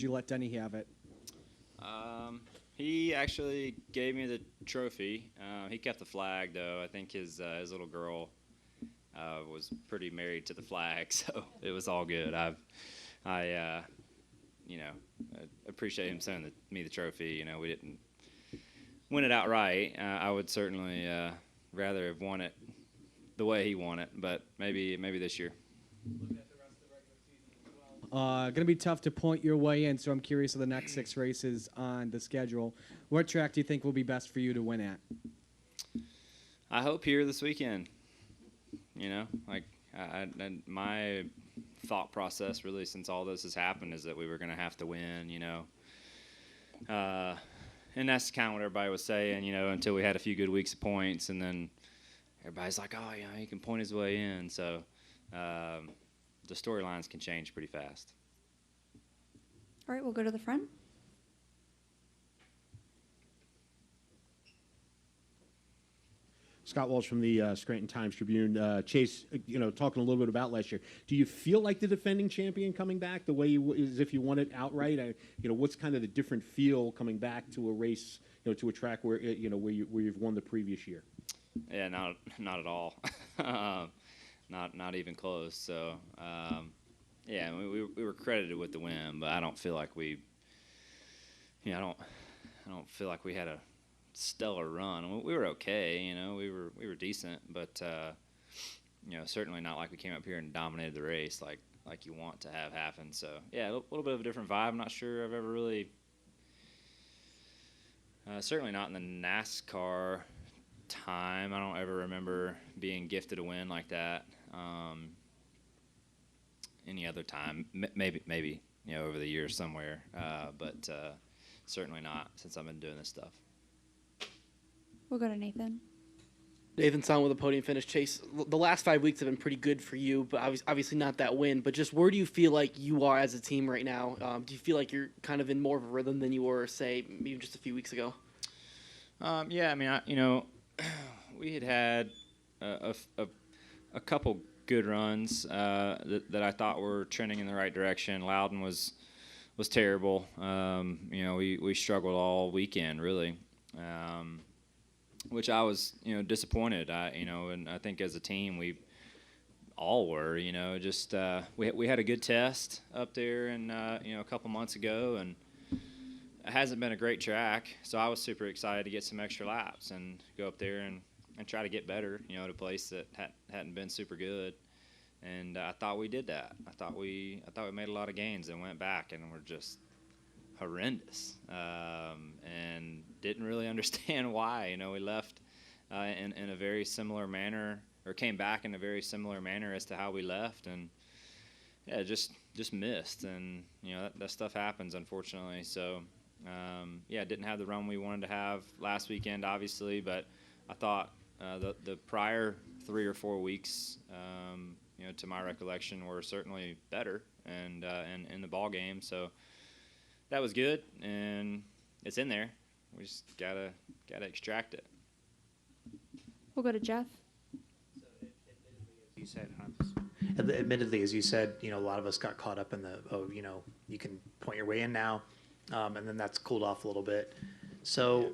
did you let Denny have it? He actually gave me the trophy. He kept the flag, though. I think his little girl was pretty married to the flag, so it was all good. I appreciate him sending me the trophy. You know, we didn't win it outright. I would certainly rather have won it the way he won it, but maybe this year. Going to be tough to point your way in, so I'm curious of the next 6 races on the schedule. What track do you think will be best for you to win at? I hope here this weekend. You know, like my thought process really since all this has happened is that we were going to have to win, you know. And that's kind of what everybody was saying, you know, until we had a few good weeks of points, and then everybody's like, oh, yeah, he can point his way in. So the storylines can change pretty fast. All right, we'll go to the front. Scott Walsh from the Scranton Times-Tribune. Chase, talking a little bit about last year. Do you feel like the defending champion coming back the way as if you won it outright? What's kind of the different feel coming back to a race, to a track where where you've won the previous year? Yeah, not at all. Not even close. So, yeah, we were credited with the win, but I don't feel like I don't feel like we had a stellar run. We were okay, we were decent, but certainly not like we came up here and dominated the race like you want to have happen. So, yeah, a little bit of a different vibe. I'm not sure I've ever really, certainly not in the NASCAR time. I don't ever remember being gifted a win like that. Any other time, maybe over the years somewhere, but certainly not since I've been doing this stuff. We'll go to Nathan. Nathan Song with a podium finish. Chase, the last 5 weeks have been pretty good for you, but obviously not that win. But just where do you feel like you are as a team right now? Do you feel like you're kind of in more of a rhythm than you were, say, maybe just a few weeks ago? Yeah, I mean, we had a couple good runs that I thought were trending in the right direction. Loudon was terrible. We struggled all weekend really, which I was disappointed. And I think as a team we all were. We had a good test up there and a couple months ago, and it hasn't been a great track. So I was super excited to get some extra laps and go up there and try to get better, at a place that hadn't been super good. And I thought we did that. I thought we made a lot of gains and went back and were just horrendous, and didn't really understand why. We left in a very similar manner, or came back in a very similar manner as to how we left, and yeah, just missed. And that stuff happens, unfortunately. So yeah, didn't have the run we wanted to have last weekend, obviously, but I thought the prior 3 or 4 weeks, to my recollection, were certainly better and in the ball game. So that was good, and it's in there. We just gotta extract it. We'll go to Jeff. You said, admittedly, as you said, a lot of us got caught up in you can point your way in now, and then that's cooled off a little bit. So,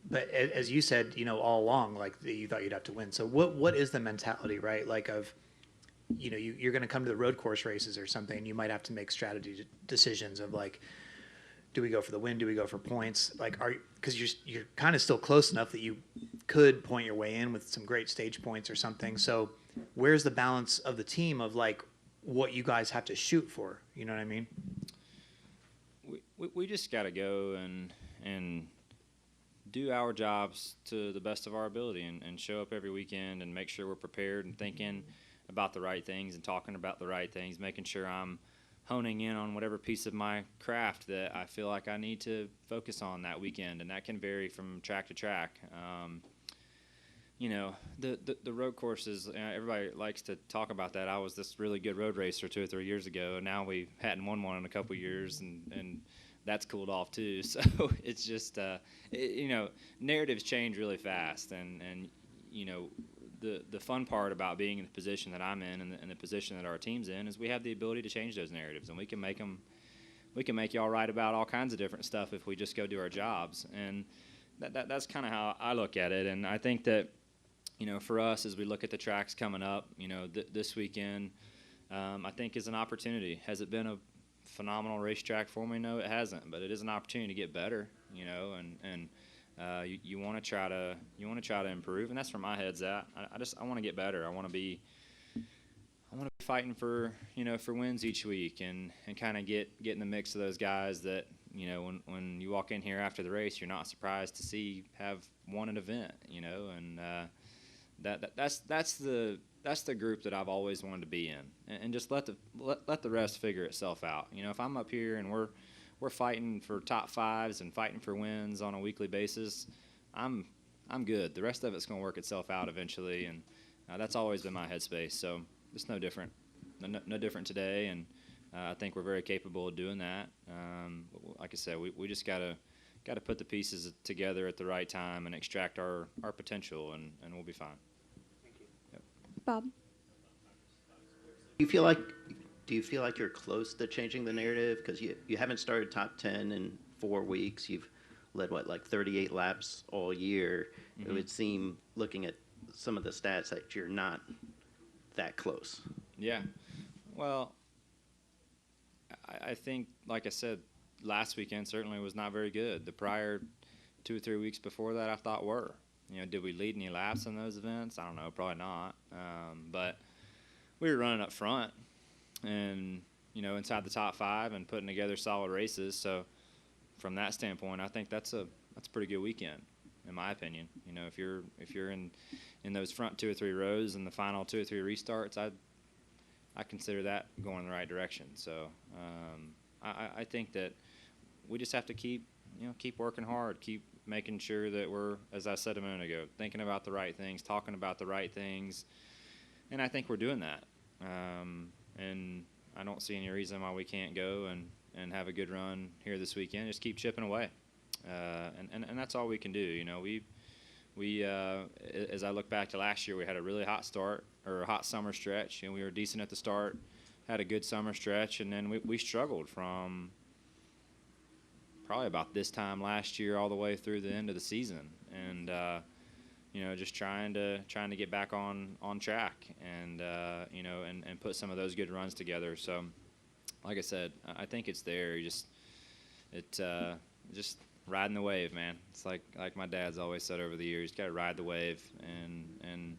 but as you said, all along, like you thought you'd have to win. So what is the mentality, right? Like of, you're going to come to the road course races or something, and you might have to make strategy decisions of like, do we go for the win? Do we go for points? Like, because you're kind of still close enough that you could point your way in with some great stage points or something. So where's the balance of the team of like what you guys have to shoot for? You know what I mean? We just got to go and do our jobs to the best of our ability and show up every weekend and make sure we're prepared and thinking about the right things and talking about the right things, making sure I'm honing in on whatever piece of my craft that I feel like I need to focus on that weekend, and that can vary from track to track. The road courses, everybody likes to talk about that. I was this really good road racer 2 or 3 years ago. Now we hadn't won one in a couple years, and that's cooled off too. So it's just, narratives change really fast, and the fun part about being in the position that I'm in and the position that our team's in is we have the ability to change those narratives, and we can make them we can make y'all right about all kinds of different stuff if we just go do our jobs. And that's kind of how I look at it. And I think that, for us, as we look at the tracks coming up, this weekend, I think is an opportunity. Has it been a phenomenal racetrack for me? No, it hasn't, but it is an opportunity to get better, and you want to try to improve, and that's where my head's at. I want to get better. I want to be fighting for wins each week, and kind of get in the mix of those guys that when you walk in here after the race, you're not surprised to see have won an event, and that's the group that I've always wanted to be in, and just let the rest figure itself out. If I'm up here and we're fighting for top fives and fighting for wins on a weekly basis, I'm good. The rest of it's going to work itself out eventually, and that's always been my headspace. So it's no different, no different today, and I think we're very capable of doing that. Like I said, we just got to put the pieces together at the right time and extract our potential, and we'll be fine. Bob. Do you feel like you're close to changing the narrative? Because you haven't started top 10 in 4 weeks. You've led, 38 laps all year. Mm-hmm. It would seem, looking at some of the stats, that you're not that close. Yeah. Well, I think, like I said, last weekend certainly was not very good. The prior 2 or 3 weeks before that, I thought were. Did we lead any laps in those events? I don't know, probably not. But we were running up front and, inside the top 5 and putting together solid races. So from that standpoint, I think that's a pretty good weekend, in my opinion. If you're in those front 2 or 3 rows and the final 2 or 3 restarts, I consider that going in the right direction. So I think that we just have to keep working hard, keep making sure that we're, as I said a minute ago, thinking about the right things, talking about the right things, and I think we're doing that. And I don't see any reason why we can't go and have a good run here this weekend. Just keep chipping away, and that's all we can do. We as I look back to last year, we had a really hot start, or a hot summer stretch, and we were decent at the start, had a good summer stretch, and then we struggled from probably about this time last year all the way through the end of the season, and just trying to get back on track, and and put some of those good runs together. So like I said, I think it's there. You just riding the wave, man. It's like my dad's always said over the years, you got to ride the wave and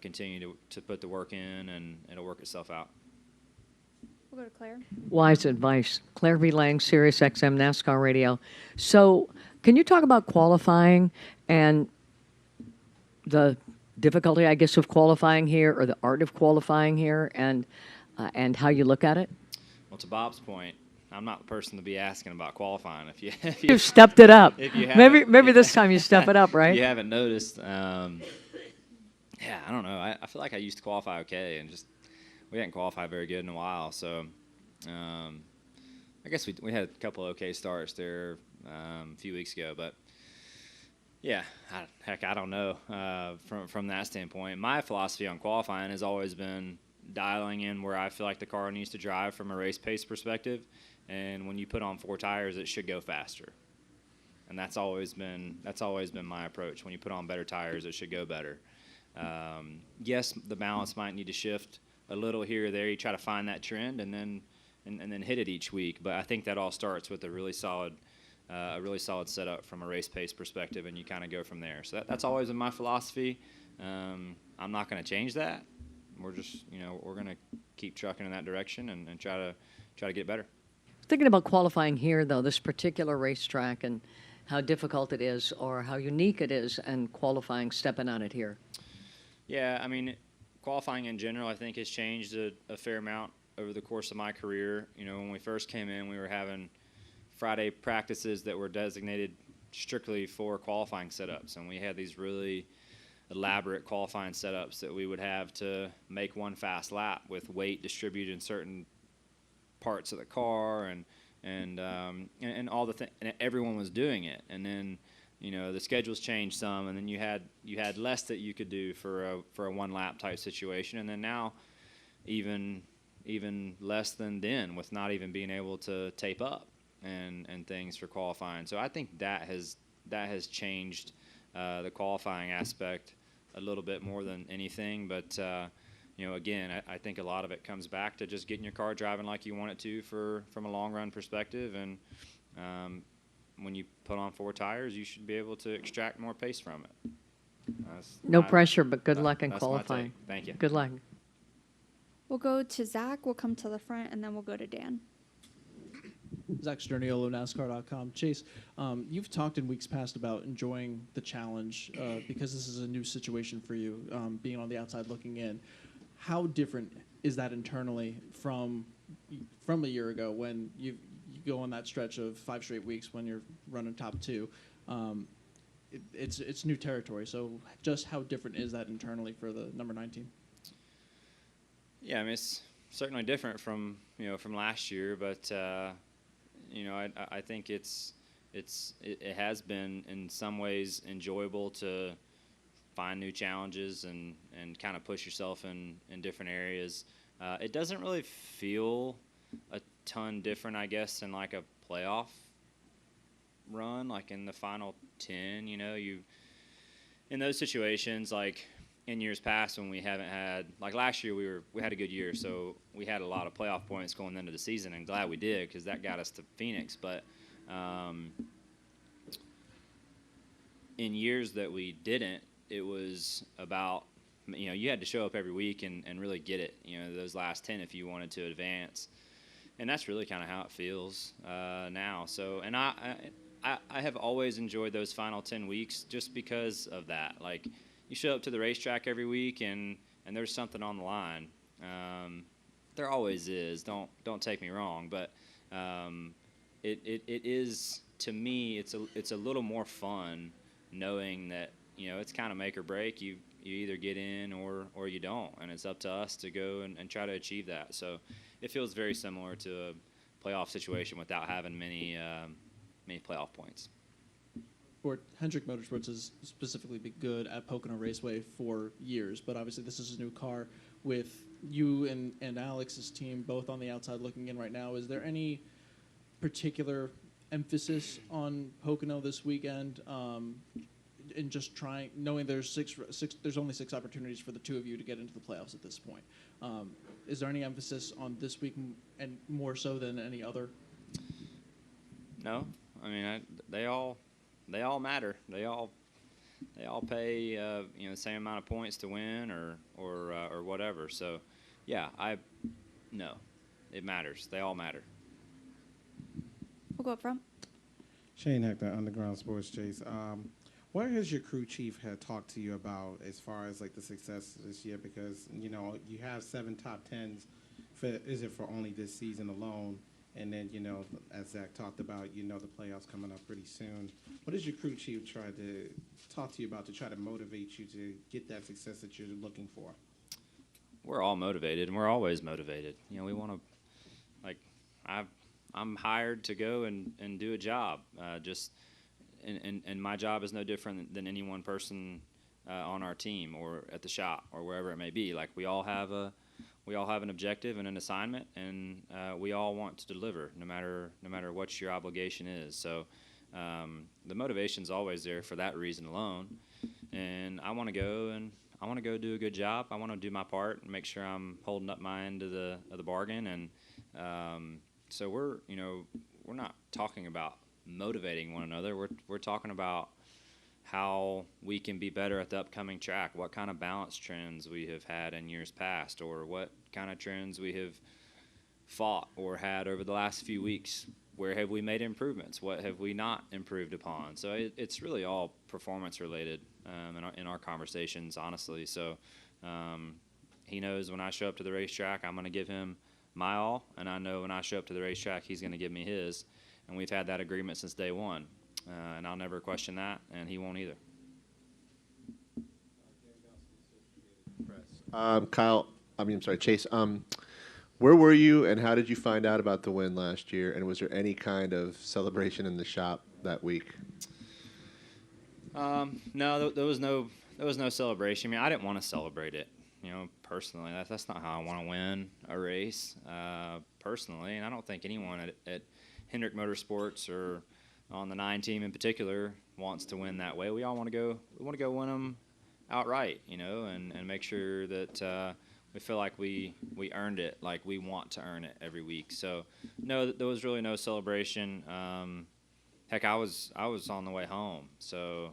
continue to put the work in, and it'll work itself out. We'll go to Claire. Wise advice. Claire V. Lang, Sirius XM NASCAR Radio. So, can you talk about qualifying and the difficulty, I guess, of qualifying here, or the art of qualifying here, and how you look at it? Well, to Bob's point, I'm not the person to be asking about qualifying. You've stepped it up. If you maybe this time you step it up, right? You haven't noticed. Yeah, I don't know. I feel like I used to qualify okay, and just we hadn't qualified very good in a while. So I guess we had a couple of okay starts there a few weeks ago, but yeah, I don't know from that standpoint. My philosophy on qualifying has always been dialing in where I feel like the car needs to drive from a race pace perspective, and when you put on 4 tires, it should go faster. And that's always been my approach. When you put on better tires, it should go better. Yes, the balance might need to shift a little here or there. You try to find that trend and then hit it each week. But I think that all starts with a really solid setup from a race pace perspective, and you kind of go from there. So that's always been my philosophy. I'm not going to change that. We're just we're going to keep trucking in that direction and try to get better. Thinking about qualifying here, though, this particular racetrack, and how difficult it is, or how unique it is, and qualifying, stepping on it here. Yeah, I mean, qualifying in general, I think, has changed a fair amount over the course of my career. When we first came in, we were having Friday practices that were designated strictly for qualifying setups, and we had these really elaborate qualifying setups that we would have to make one fast lap with weight distributed in certain parts of the car, and all the and everyone was doing it, and then the schedules changed some, and then you had less that you could do for a one lap type situation, and then now even even less than then, with not even being able to tape up and things for qualifying. So I think that has changed the qualifying aspect a little bit more than anything. But again, I think a lot of it comes back to just getting your car driving like you want it to from a long run perspective. And when you put on 4 tires, you should be able to extract more pace from it. No pressure, but good luck in that's my qualifying. take. Thank you. Good luck. We'll go to Zach. We'll come to the front, and then we'll go to Dan. Zach Sterniolo, NASCAR.com. Chase, you've talked in weeks past about enjoying the challenge because this is a new situation for you, being on the outside looking in. How different is that internally from a year ago when you go on that stretch of 5 straight weeks when you're running top 2? It's new territory. So just how different is that internally for the number 9 team? Yeah, I mean, it's certainly different from last year, but I think it has been in some ways enjoyable to find new challenges and kind of push yourself in different areas. It doesn't really feel a ton different, I guess, in like a playoff run, like in the final 10. You in those situations, like in years past when we haven't had, like last year we had a good year, so we had a lot of playoff points going into the season, and glad we did because that got us to Phoenix. But in years that we didn't, it was about, you had to show up every week and really get it, those last 10 if you wanted to advance. And that's really kind of how it feels now. So, and I have always enjoyed those final 10 weeks just because of that. Like, you show up to the racetrack every week and there's something on the line. There always is. Don't take me wrong, but it is, to me, it's a little more fun knowing that it's kind of make or break. You either get in or you don't, and it's up to us to go and try to achieve that. So it feels very similar to a playoff situation without having many playoff points. Hendrick Motorsports has specifically been good at Pocono Raceway for years, but obviously this is a new car with you and Alex's team both on the outside looking in right now. Is there any particular emphasis on Pocono this weekend in just knowing there's there's only 6 opportunities for the 2 of you to get into the playoffs at this point? Is there any emphasis on this week and more so than any other? No, I mean they all matter. They all pay the same amount of points to win or whatever. So yeah, no, it matters. They all matter. We'll go up front. Shane Hector, Underground Sports Chase. What has your crew chief had talked to you about as far as like the success this year? Because you have 7 top 10s. Is it for only this season alone? And then as Zach talked about, the playoffs coming up pretty soon. What does your crew chief try to talk to you about to try to motivate you to get that success that you're looking for? We're all motivated, and we're always motivated. We want to, like, I'm hired to go and do a job. And my job is no different than any one person on our team or at the shop or wherever it may be. Like, we all have an objective and an assignment, and we all want to deliver, no matter what your obligation is. So the motivation's always there for that reason alone. And I want to go do a good job. I want to do my part and make sure I'm holding up my end of the bargain. And so we're not talking about motivating one another. We're talking about how we can be better at the upcoming track, what kind of balance trends we have had in years past, or what kind of trends we have fought or had over the last few weeks. Where have we made improvements? What have we not improved upon? So it's really all performance related in our conversations, honestly. So he knows when I show up to the racetrack, I'm going to give him my all, and I know when I show up to the racetrack, he's going to give me his. And we've had that agreement since day one. And I'll never question that, and he won't either. Chase. Where were you, and how did you find out about the win last year? And was there any kind of celebration in the shop that week? No, there was no celebration. I mean, I didn't want to celebrate it. personally, that's not how I want to win a race, personally. And I don't think anyone at Hendrick Motorsports or on the 9 team in particular wants to win that way. We all want to go win them outright, and make sure that we feel like we earned it, like we want to earn it every week. So no, there was really no celebration. Heck, I was on the way home, so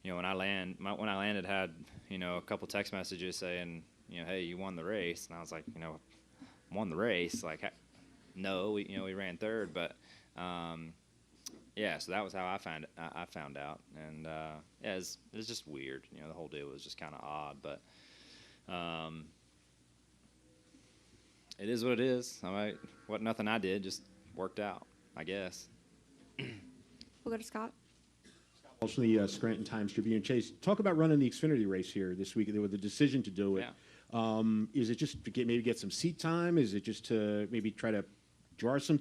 when I landed, had a couple text messages saying, hey, you won the race, and I was like, won the race, like, no, we ran third, but yeah, so that was how I found out, and yeah, it was just weird, the whole deal was just kind of odd, but it is what it is. Nothing I did, just worked out, I guess. We'll go to Scott. Also, the Scranton Times-Tribune. Chase, talk about running the Xfinity race here this week. There was the decision to do it. Yeah. Is it just to maybe get some seat time? Is it just to maybe try to draw some